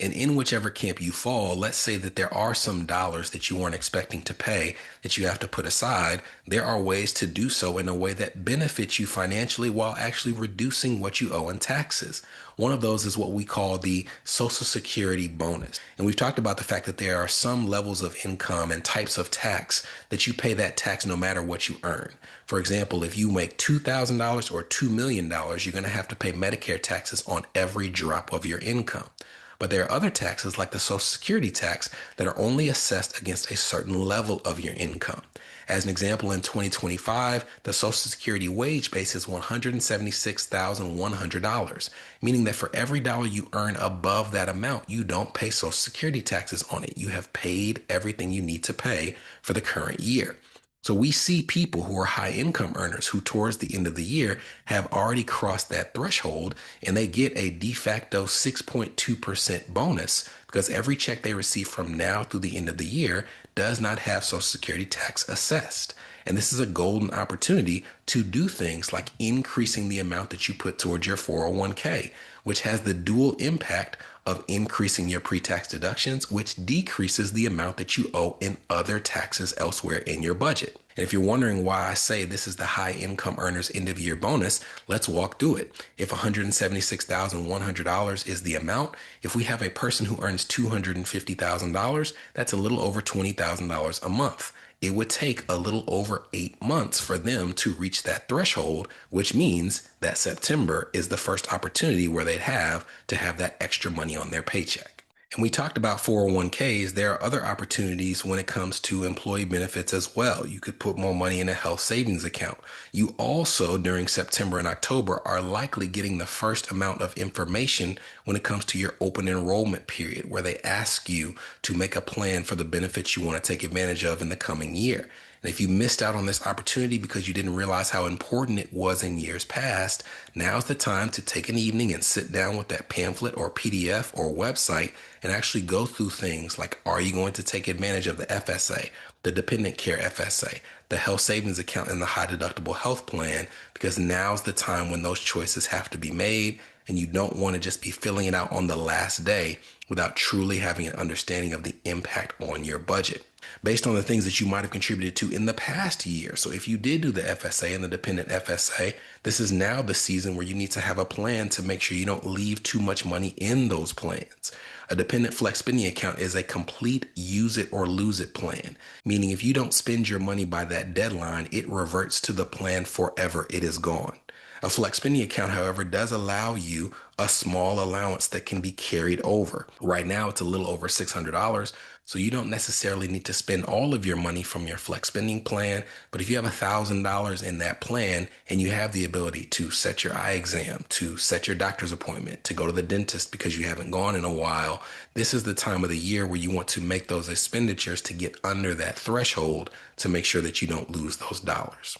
And in whichever camp you fall, let's say that there are some dollars that you weren't expecting to pay that you have to put aside. There are ways to do so in a way that benefits you financially while actually reducing what you owe in taxes. One of those is what we call the Social Security bonus. And we've talked about the fact that there are some levels of income and types of tax that you pay that tax no matter what you earn. For example, if you make $2,000 or $2 million, you're going to have to pay Medicare taxes on every drop of your income. But there are other taxes like the Social Security tax that are only assessed against a certain level of your income. As an example, in 2025, the Social Security wage base is $176,100, meaning that for every dollar you earn above that amount, you don't pay Social Security taxes on it. You have paid everything you need to pay for the current year. So we see people who are high income earners who towards the end of the year have already crossed that threshold and they get a de facto 6.2% bonus because every check they receive from now through the end of the year does not have Social Security tax assessed. And this is a golden opportunity to do things like increasing the amount that you put towards your 401k, which has the dual impact of increasing your pre-tax deductions, which decreases the amount that you owe in other taxes elsewhere in your budget. And if you're wondering why I say this is the high income earners end of year bonus, let's walk through it. If $176,100 is the amount, if we have a person who earns $250,000, that's a little over $20,000 a month. It would take a little over 8 months for them to reach that threshold, which means that September is the first opportunity where they'd have to have that extra money on their paycheck. And we talked about 401ks. There are other opportunities when it comes to employee benefits as well. You could put more money in a health savings account. You also, during September and October, are likely getting the first amount of information when it comes to your open enrollment period, where they ask you to make a plan for the benefits you want to take advantage of in the coming year. And if you missed out on this opportunity because you didn't realize how important it was in years past, now's the time to take an evening and sit down with that pamphlet or PDF or website and actually go through things like, are you going to take advantage of the FSA, the dependent care FSA, the health savings account, and the high deductible health plan? Because now's the time when those choices have to be made, and you don't want to just be filling it out on the last day without truly having an understanding of the impact on your budget based on the things that you might have contributed to in the past year. So if you did do the FSA and the dependent FSA, this is now the season where you need to have a plan to make sure you don't leave too much money in those plans. A dependent flex spending account is a complete use it or lose it plan, meaning if you don't spend your money by that deadline, it reverts to the plan forever. It is gone. A flex spending account, however, does allow you a small allowance that can be carried over. Right now, it's a little over $600. So you don't necessarily need to spend all of your money from your flex spending plan. But if you have $1,000 in that plan and you have the ability to set your eye exam, to set your doctor's appointment, to go to the dentist because you haven't gone in a while, this is the time of the year where you want to make those expenditures to get under that threshold to make sure that you don't lose those dollars.